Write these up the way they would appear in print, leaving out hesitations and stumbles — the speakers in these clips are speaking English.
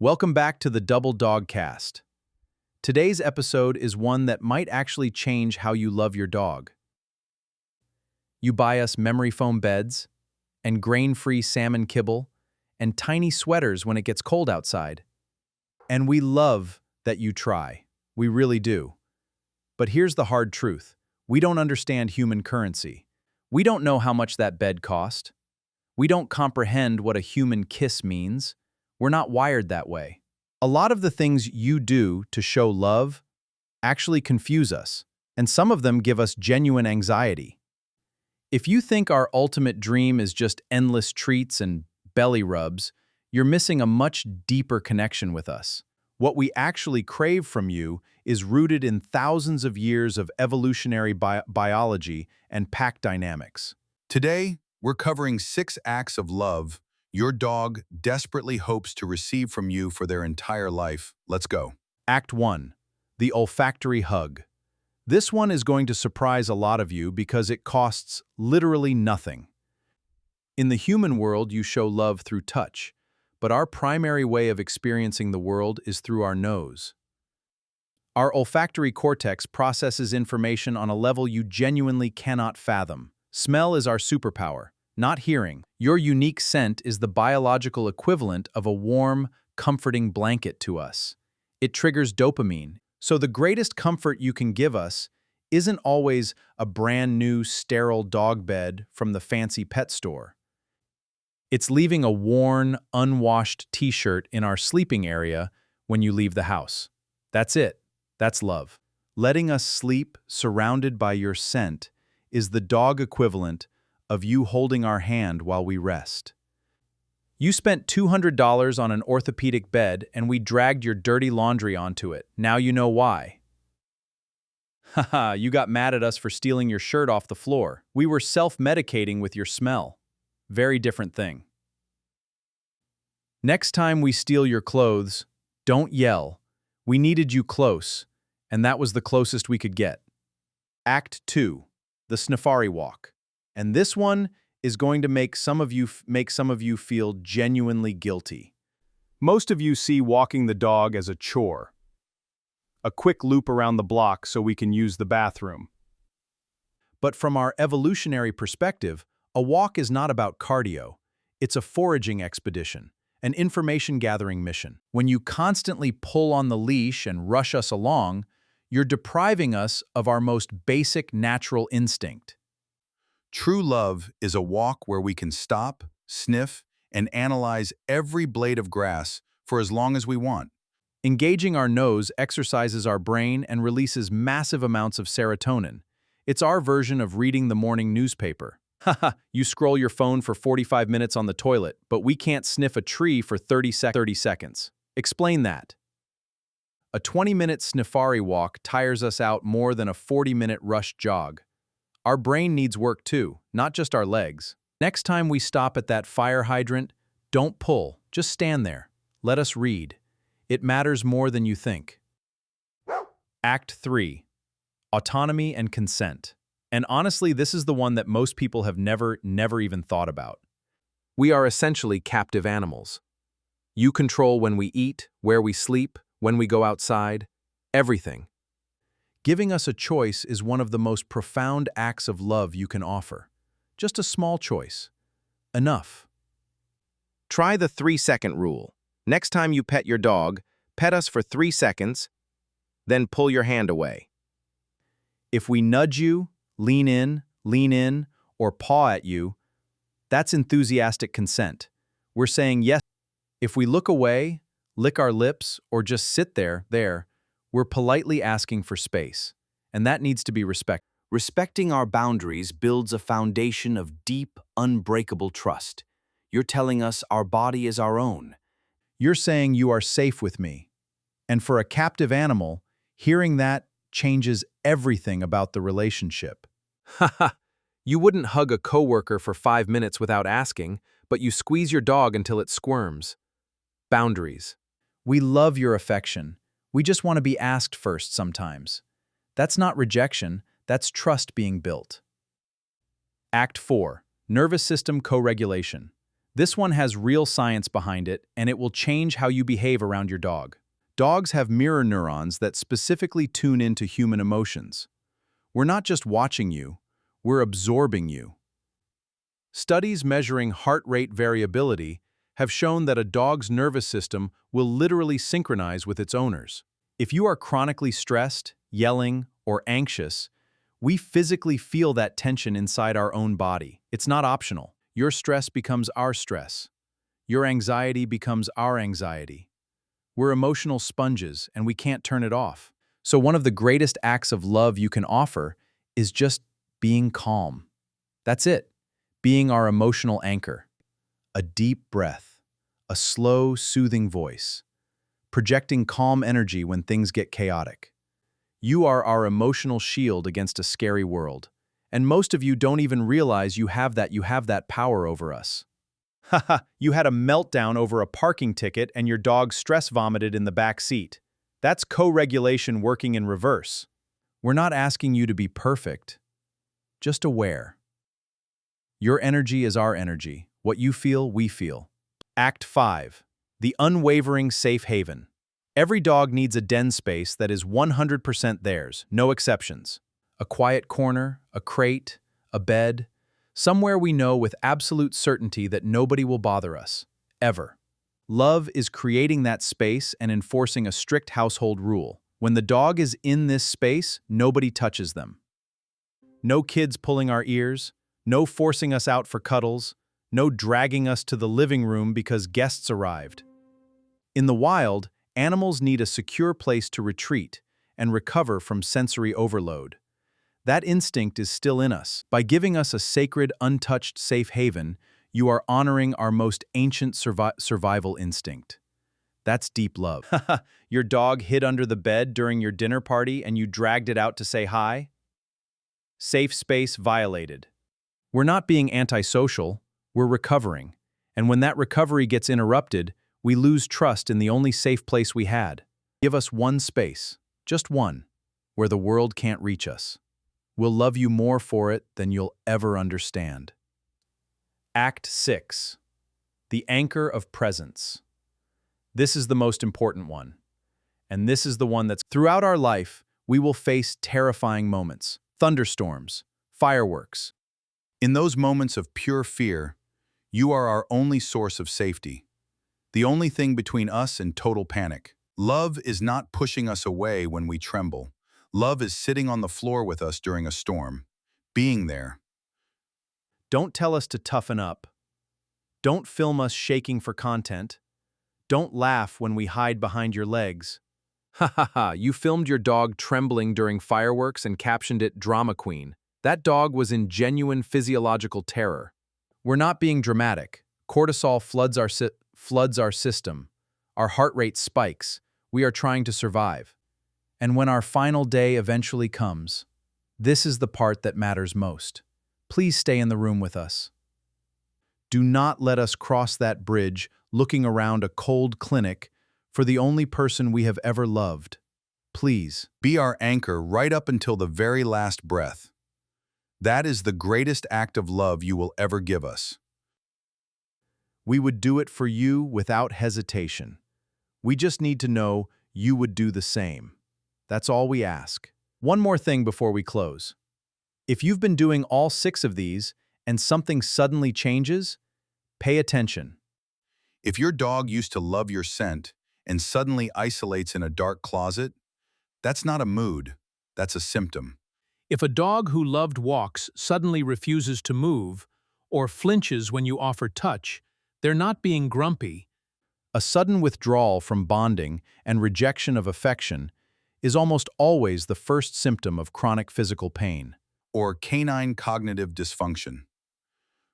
Welcome back to the Double Dog Cast. Today's episode is one that might actually change how you love your dog. You buy us memory foam beds, and grain-free salmon kibble, and tiny sweaters when it gets cold outside. And we love that you try. We really do. But here's the hard truth. We don't understand human currency. We don't know how much that bed cost. We don't comprehend what a human kiss means. We're not wired that way. A lot of the things you do to show love actually confuse us, and some of them give us genuine anxiety. If you think our ultimate dream is just endless treats and belly rubs, you're missing a much deeper connection with us. What we actually crave from you is rooted in thousands of years of evolutionary biology and pack dynamics. Today, we're covering 6 acts of love your dog desperately hopes to receive from you for their entire life. Let's go. Act 1. The olfactory hug. This one is going to surprise a lot of you because it costs literally nothing. In the human world, you show love through touch, but our primary way of experiencing the world is through our nose. Our olfactory cortex processes information on a level you genuinely cannot fathom. Smell is our superpower, not hearing. Your unique scent is the biological equivalent of a warm, comforting blanket to us. It triggers dopamine. So the greatest comfort you can give us isn't always a brand new sterile dog bed from the fancy pet store. It's leaving a worn, unwashed t-shirt in our sleeping area when you leave the house. That's it. That's love. Letting us sleep surrounded by your scent is the dog equivalent of you holding our hand while we rest. You spent $200 on an orthopedic bed and we dragged your dirty laundry onto it. Now you know why. Haha, you got mad at us for stealing your shirt off the floor. We were self-medicating with your smell. Very different thing. Next time we steal your clothes, don't yell. We needed you close, and that was the closest we could get. Act 2. The safari walk. And this one is going to make some of you feel genuinely guilty. Most of you see walking the dog as a chore. A quick loop around the block so we can use the bathroom. But from our evolutionary perspective, a walk is not about cardio. It's a foraging expedition, an information-gathering mission. When you constantly pull on the leash and rush us along, you're depriving us of our most basic natural instinct. True love is a walk where we can stop, sniff, and analyze every blade of grass for as long as we want. Engaging our nose exercises our brain and releases massive amounts of serotonin. It's our version of reading the morning newspaper. Haha, you scroll your phone for 45 minutes on the toilet, but we can't sniff a tree for 30 seconds. Explain that. A 20-minute safari walk tires us out more than a 40-minute rush jog. Our brain needs work too, not just our legs. Next time we stop at that fire hydrant, don't pull, just stand there. Let us read. It matters more than you think. Act 3. Autonomy and consent. And honestly, this is the one that most people have never even thought about. We are essentially captive animals. You control when we eat, where we sleep, when we go outside, everything. Giving us a choice is one of the most profound acts of love you can offer. Just a small choice. Enough. Try the 3-second rule. Next time you pet your dog, pet us for 3 seconds, then pull your hand away. If we nudge you, lean in, or paw at you, that's enthusiastic consent. We're saying yes. If we look away, lick our lips, or just sit there, we're politely asking for space, and that needs to be respected. Respecting our boundaries builds a foundation of deep, unbreakable trust. You're telling us our body is our own. You're saying you are safe with me. And for a captive animal, hearing that changes everything about the relationship. Haha, you wouldn't hug a coworker for 5 minutes without asking, but you squeeze your dog until it squirms. Boundaries. We love your affection. We just want to be asked first sometimes. That's not rejection, that's trust being built. Act 4. Nervous system co-regulation. This one has real science behind it, and it will change how you behave around your dog. Dogs have mirror neurons that specifically tune into human emotions. We're not just watching you, we're absorbing you. Studies measuring heart rate variability have shown that a dog's nervous system will literally synchronize with its owners. If you are chronically stressed, yelling, or anxious, we physically feel that tension inside our own body. It's not optional. Your stress becomes our stress. Your anxiety becomes our anxiety. We're emotional sponges, and we can't turn it off. So one of the greatest acts of love you can offer is just being calm. That's it. Being our emotional anchor. A deep breath, a slow, soothing voice, projecting calm energy when things get chaotic. You are our emotional shield against a scary world, and most of you don't even realize you have that power over us. Haha, you had a meltdown over a parking ticket and your dog stress vomited in the back seat. That's co-regulation working in reverse. We're not asking you to be perfect, just aware. Your energy is our energy. What you feel, we feel. Act 5. The unwavering safe haven. Every dog needs a den space that is 100% theirs, no exceptions. A quiet corner, a crate, a bed, somewhere we know with absolute certainty that nobody will bother us, ever. Love is creating that space and enforcing a strict household rule. When the dog is in this space, nobody touches them. No kids pulling our ears, no forcing us out for cuddles, no dragging us to the living room because guests arrived. In the wild, animals need a secure place to retreat and recover from sensory overload. That instinct is still in us. By giving us a sacred, untouched safe haven, you are honoring our most ancient survival instinct. That's deep love. Your dog hid under the bed during your dinner party and you dragged it out to say hi? Safe space violated. We're not being antisocial, we're recovering. And when that recovery gets interrupted, we lose trust in the only safe place we had. Give us one space, just one, where the world can't reach us. We'll love you more for it than you'll ever understand. Act 6. The anchor of presence. This is the most important one. And this is the one that's throughout our life, we will face terrifying moments, thunderstorms, fireworks. In those moments of pure fear, you are our only source of safety. The only thing between us and total panic. Love is not pushing us away when we tremble. Love is sitting on the floor with us during a storm, being there. Don't tell us to toughen up. Don't film us shaking for content. Don't laugh when we hide behind your legs. Ha ha ha, you filmed your dog trembling during fireworks and captioned it Drama Queen. That dog was in genuine physiological terror. We're not being dramatic. Cortisol floods our system. Our heart rate spikes. We are trying to survive. And when our final day eventually comes, this is the part that matters most. Please stay in the room with us. Do not let us cross that bridge looking around a cold clinic for the only person we have ever loved. Please. Be our anchor right up until the very last breath. That is the greatest act of love you will ever give us. We would do it for you without hesitation. We just need to know you would do the same. That's all we ask. One more thing before we close. If you've been doing all 6 of these and something suddenly changes, pay attention. If your dog used to love your scent and suddenly isolates in a dark closet, that's not a mood, that's a symptom. If a dog who loved walks suddenly refuses to move or flinches when you offer touch, they're not being grumpy. A sudden withdrawal from bonding and rejection of affection is almost always the first symptom of chronic physical pain. Or canine cognitive dysfunction.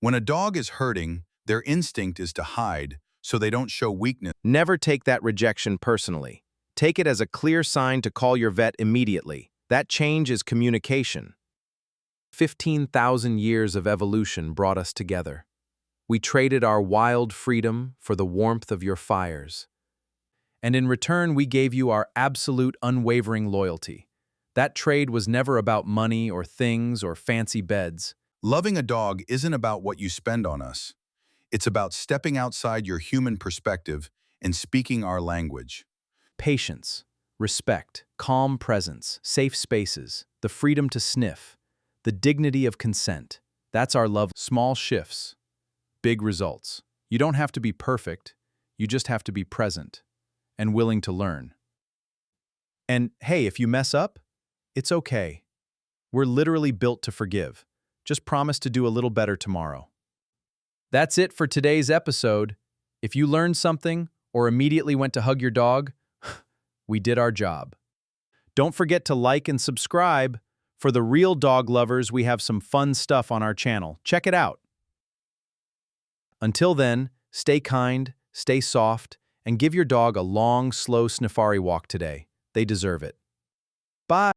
When a dog is hurting, their instinct is to hide so they don't show weakness. Never take that rejection personally. Take it as a clear sign to call your vet immediately. That change is communication. 15,000 years of evolution brought us together. We traded our wild freedom for the warmth of your fires. And in return, we gave you our absolute unwavering loyalty. That trade was never about money or things or fancy beds. Loving a dog isn't about what you spend on us. It's about stepping outside your human perspective and speaking our language. Patience, respect, calm presence, safe spaces, the freedom to sniff, the dignity of consent. That's our love. Small shifts, big results. You don't have to be perfect, you just have to be present and willing to learn. And hey, if you mess up, it's okay. We're literally built to forgive. Just promise to do a little better tomorrow. That's it for today's episode. If you learned something or immediately went to hug your dog, we did our job. Don't forget to like and subscribe. For the real dog lovers, we have some fun stuff on our channel. Check it out. Until then, stay kind, stay soft, and give your dog a long, slow safari walk today. They deserve it. Bye.